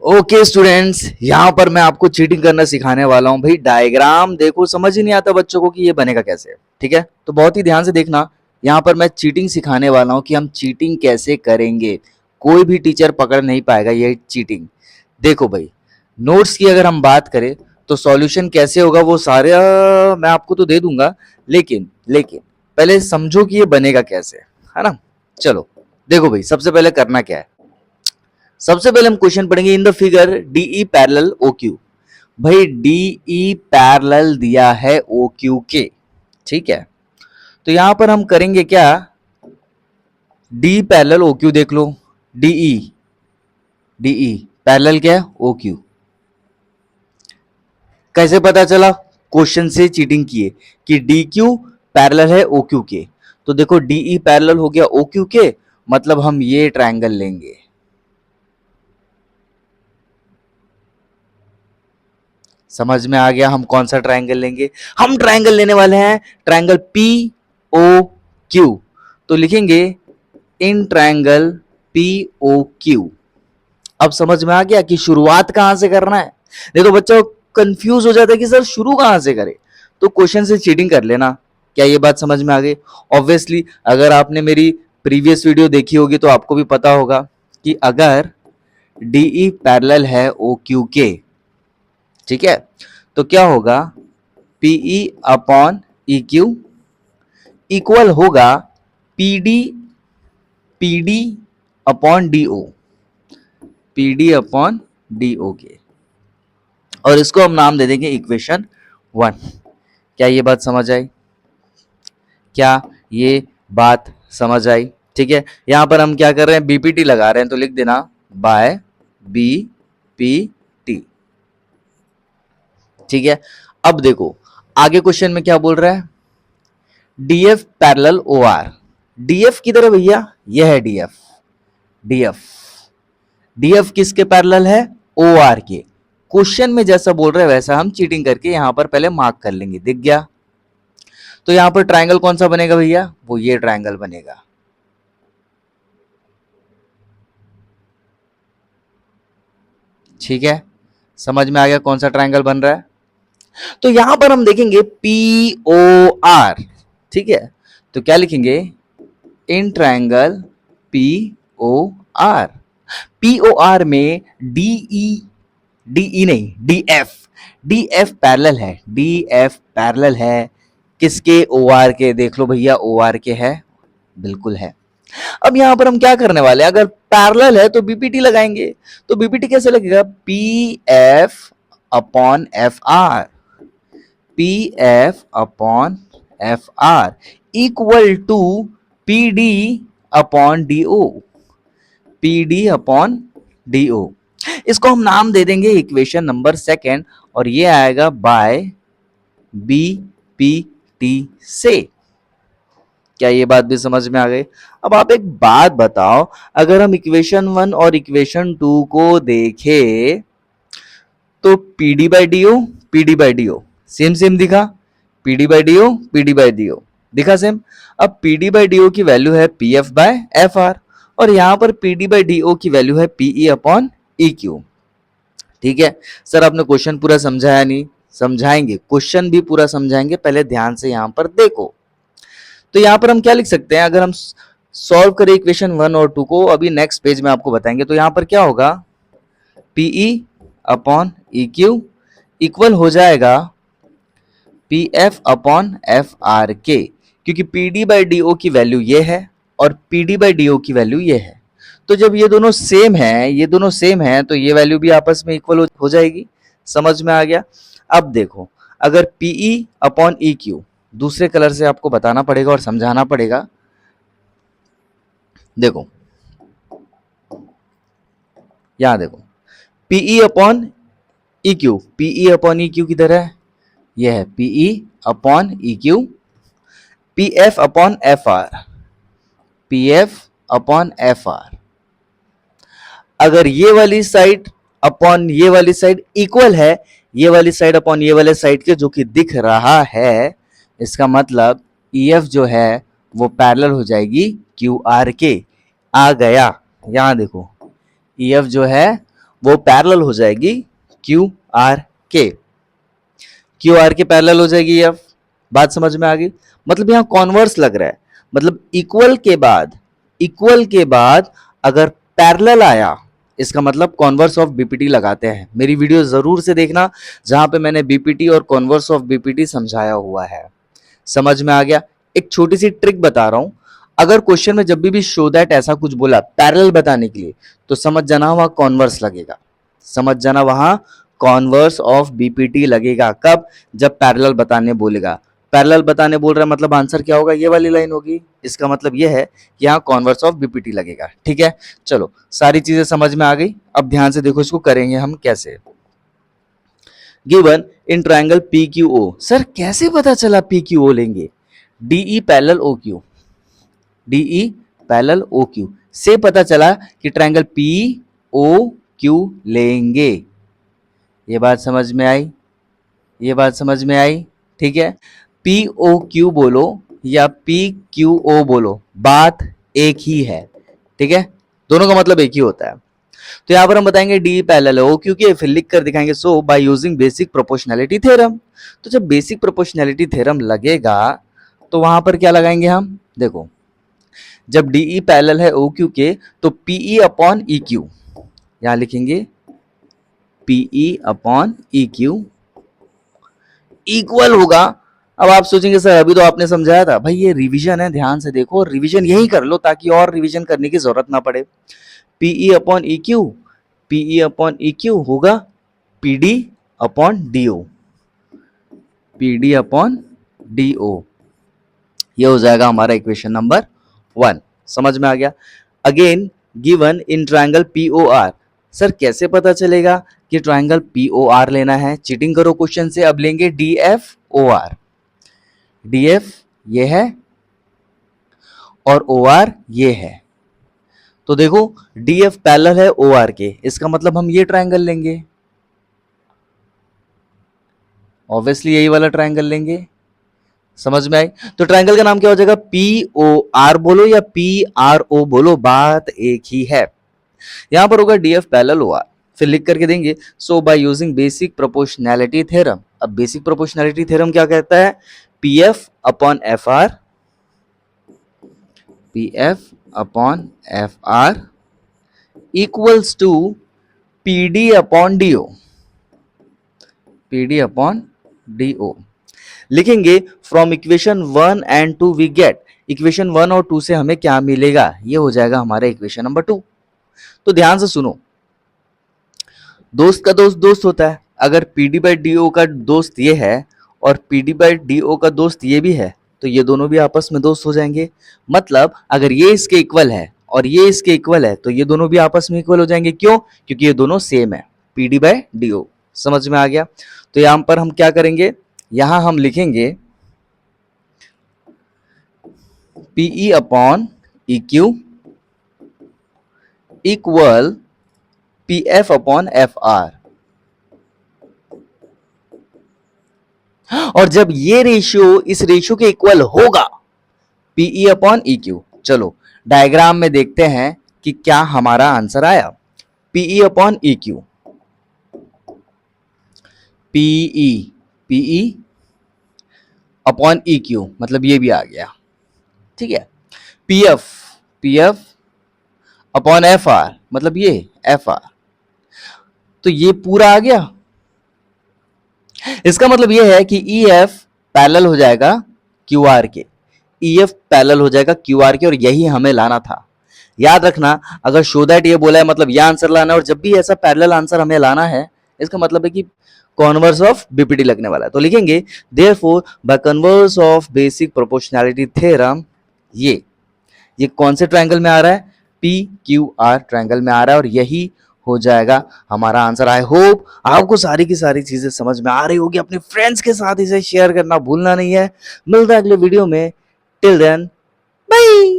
Okay students, यहाँ पर मैं आपको चीटिंग करना सिखाने वाला हूँ। भाई डायग्राम देखो, समझ ही नहीं आता बच्चों को कि ये बनेगा कैसे। ठीक है, तो बहुत ही ध्यान से देखना। यहाँ पर मैं चीटिंग सिखाने वाला हूँ कि हम चीटिंग कैसे करेंगे। कोई भी टीचर पकड़ नहीं पाएगा ये चीटिंग। देखो भाई, नोट्स की अगर हम बात करें तो सॉल्यूशन कैसे होगा वो सारे मैं आपको तो दे दूंगा, लेकिन लेकिन पहले समझो कि ये बनेगा कैसे, है ना। चलो देखो भाई, सबसे पहले करना क्या है। सबसे पहले हम क्वेश्चन पढ़ेंगे in the figure DE parallel O Q. भाई डीई पैरेलल दिया है ओ क्यू के। ठीक है, तो यहां पर हम करेंगे क्या, डी पैरेलल ओ क्यू देख लो। डीई डीई पैरेलल क्या है, ओ क्यू। कैसे पता चला, क्वेश्चन से चीटिंग किए कि डी क्यू पैरेलल है ओ क्यू के। तो देखो डीई पैरेलल हो गया ओ क्यू के, मतलब हम ये ट्रायंगल लेंगे। समझ में आ गया हम कौन सा ट्रायंगल लेंगे। हम ट्रायंगल लेने वाले हैं ट्रायंगल पी ओ क्यू। तो लिखेंगे in triangle P O Q. अब समझ में आ गया कि शुरुआत कहां से करना है। नहीं तो बच्चा कंफ्यूज हो जाता है कि सर शुरू कहां से करें। तो क्वेश्चन से चीटिंग कर लेना। क्या ये बात समझ में आ गई? ऑब्वियसली अगर आपने मेरी प्रीवियस वीडियो देखी होगी तो आपको भी पता होगा कि अगर डीई पैरेलल है ओ क्यू के, ठीक है, तो क्या होगा, PE upon E Q equal होगा PD PD upon D O, PD upon D O के। और इसको हम नाम दे देंगे इक्वेशन 1। क्या ये बात समझ आई? क्या ये बात समझ आई? ठीक है, यहां पर हम क्या कर रहे हैं, बीपीटी लगा रहे हैं, तो लिख देना बाय बी पी टी। ठीक है, अब देखो आगे क्वेश्चन में क्या बोल रहा है, DF parallel O R. DF किधर है भैया, यह है डीएफ। डीएफ डीएफ किसके पैरेलल है, ओ आर के। क्वेश्चन में जैसा बोल रहे हैं वैसा हम चीटिंग करके यहां पर पहले मार्क कर लेंगे, दिख गया। तो यहां पर ट्रायंगल कौन सा बनेगा भैया, वो ये ट्रायंगल बनेगा। ठीक है, समझ में आ गया कौन सा ट्रायंगल बन रहा है। तो यहां पर हम देखेंगे पी ओ आर। ठीक है, तो क्या लिखेंगे, in triangle P O R. P O R में डीई, डीई नहीं डीएफ, डीएफ पैरेलल है, डीएफ पैरेलल है किसके, ओ आर के। देख लो भैया ओ आर के है, बिल्कुल है। अब यहां पर हम क्या करने वाले हैं, अगर पैरेलल है तो बीपीटी लगाएंगे। तो बीपीटी कैसे लगेगा, P F upon F R, P F upon F R equal to P D upon D O, P D upon D O. इसको हम नाम दे देंगे इक्वेशन नंबर 2 और ये आएगा बाय बी पी टी से। क्या ये बात भी समझ में आ गई? अब आप एक बात बताओ, अगर हम इक्वेशन 1 और इक्वेशन 2 को देखें तो PD by D O, PD by D O same same दिखा, PD by D O, PD by D O दिखा सेम। अब पीडी बाई डी ओ की वैल्यू है P F by F R और यहां पर पीडी बाई डी ओ की value है पीई अपॉन ई क्यू। ठीक है सर, आपने क्वेश्चन पूरा समझाया नहीं, समझाएंगे, क्वेश्चन भी पूरा समझाएंगे, पहले ध्यान से यहां पर देखो। तो यहां पर हम क्या लिख सकते हैं, अगर हम सॉल्व करें इक्वेशन 1 और 2 को, अभी नेक्स्ट पेज में आपको बताएंगे। तो यहां पर क्या होगा, PE upon E Q equal हो जाएगा P F upon F R के, क्योंकि P D by D O की वैल्यू ये है और P D by D O की वैल्यू ये है। तो जब ये दोनों सेम है, ये दोनों सेम है, तो ये वैल्यू भी आपस में इक्वल हो जाएगी। समझ में आ गया? अब देखो, अगर पीई अपॉन ई क्यू, दूसरे कलर से आपको बताना पड़ेगा और समझाना पड़ेगा। देखो यहां देखो, PE upon E Q, PE upon E Q किधर है, यह है PE upon E Q, P F upon F R, P F upon F R. अगर ये वाली साइड अपॉन ये वाली साइड इक्वल है, ये वाली साइड अपॉन ये वाले साइड के, जो कि दिख रहा है, इसका मतलब ई एफ जो है वो पैरेलल हो जाएगी क्यू आर के। आ गया, यहां देखो ई एफ जो है वो पैरेलल हो जाएगी क्यू आर के, क्यू आर के पैरेलल हो जाएगी एफ। बात समझ में आ गई? मतलब यहां कॉन्वर्स लग रहा है, मतलब इक्वल के बाद अगर पैरेलल आया, इसका मतलब कॉन्वर्स ऑफ बीपीटी लगाते हैं। मेरी वीडियो जरूर से देखना जहां पे मैंने बीपीटी और कॉन्वर्स ऑफ बीपीटी समझाया हुआ है। समझ में आ गया? एक छोटी सी ट्रिक बता रहा हूं, अगर क्वेश्चन में जब भी शो दैट ऐसा कुछ बोला पैरेलल बताने के लिए, तो समझ जाना वहां कॉन्वर्स लगेगा। समझ जाना वहां कॉन्वर्स ऑफ बीपीटी लगेगा। कब? जब पैरेलल बताने बोलेगा। पैरेलल बताने बोल रहा है मतलब आंसर क्या होगा? ये वाली लाइन होगी। इसका मतलब ये है कि यहाँ कॉन्वर्स ऑफ बीपीटी लगेगा। ठीक है, चलो सारी चीजें समझ में आ गई। अब ध्यान से देखो इसको करेंगे हम कैसे। Given in triangle P Q O. Sir कैसे पता चला पी क्यू ओ लेंगे? DE parallel O Q, DE parallel O Q से पता चला कि ट्रायंगल पी ओ क्यू लेंगे। ये बात समझ में आई? ये बात समझ में आई? ठीक है, पी ओ क्यू बोलो या पी क्यू ओ बोलो, बात एक ही है। ठीक है, दोनों का मतलब एक ही होता है। तो यहां पर हम बताएंगे डी पैरेलल ओ क्यू के, फिर लिख कर दिखाएंगे so by using basic proportionality theorem. तो जब बेसिक प्रोपोर्शनैलिटी थ्योरम लगेगा तो वहां पर क्या लगाएंगे हम? देखो, जब डीई पैरेलल है ओ क्यू के तो पीई अपॉन ई क्यू, यहां लिखेंगे PE upon E Q equal होगा। अब आप सोचेंगे सर अभी तो आपने समझाया था। भाई ये रिवीजन है, ध्यान से देखो, रिवीजन यही कर लो ताकि और रिवीजन करने की जरूरत ना पड़े। PE upon E Q, PE upon E Q होगा PD upon DO, PD upon DO. ये हो जाएगा हमारा इक्वेशन नंबर 1। समझ में आ गया? Again given in triangle POR. Sir कैसे पता चलेगा कि ट्रायंगल पीओआर लेना है? चीटिंग करो क्वेश्चन से। अब लेंगे डीएफओआर, डीएफ ये है और ओआर ये है। तो देखो डीएफ पैरेलल है ओआर के, इसका मतलब हम ये ट्रायंगल लेंगे, ऑब्वियसली यही वाला ट्रायंगल लेंगे। समझ में आई? तो ट्रायंगल का नाम क्या हो जाएगा? पी ओ आर बोलो या पी आर ओ बोलो, बात एक ही है। यहां पर होगा डीएफ पैरेलल ओ आर, फिर लिख करके देंगे so by using basic proportionality theorem. अब बेसिक प्रोपोर्शनैलिटी थ्योरम क्या कहता है? PF upon F R, PF upon F R equals to PD upon DO, PD upon DO. लिखेंगे from equation 1 and 2 we get, equation 1 और 2 से हमें क्या मिलेगा? ये हो जाएगा हमारा इक्वेशन नंबर 2। तो ध्यान से सुनो, दोस्त का दोस्त दोस्त होता है। अगर पीडी बाई डीओ का दोस्त ये है और पीडी बाई डीओ का दोस्त ये भी है, तो ये दोनों भी आपस में दोस्त हो जाएंगे। मतलब अगर ये इसके इक्वल है और ये इसके इक्वल है तो ये दोनों भी आपस में इक्वल हो जाएंगे। क्यों? क्योंकि ये दोनों सेम है, पीडी बाई डीओ। समझ में आ गया? तो यहां पर हम क्या करेंगे? यहां हम लिखेंगे PE upon E Q equal P F upon F R. और जब ये रेशियो इस रेशियो के इक्वल होगा, पीई अपॉन ई क्यू, चलो डायग्राम में देखते हैं कि क्या हमारा आंसर आया। PE upon E Q, PE, PE upon E Q मतलब ये भी आ गया। ठीक है, PF, PF upon F R मतलब ये एफ आर, तो ये पूरा आ गया। इसका मतलब यह है कि ई एफ पैरेलल हो जाएगा क्यू आर के, ई एफ पैरेलल हो जाएगा क्यू आर के, और यही हमें लाना था। याद रखना, अगर शो दैट ये बोला है मतलब यह आंसर लाना है, और जब भी ऐसा पैरेलल आंसर हमें लाना है इसका मतलब है कि कॉन्वर्स ऑफ बीपीटी लगने वाला है। तो लिखेंगे therefore by converse of basic proportionality theorem, ये कौन से ट्रायंगल में आ रहा है? पी क्यू आर ट्रायंगल में आ रहा है, और यही हो जाएगा हमारा आंसर। आई होप आपको सारी की सारी चीजें समझ में आ रही होगी। अपने फ्रेंड्स के साथ इसे शेयर करना भूलना नहीं है। मिलता है अगले वीडियो में। Till then bye.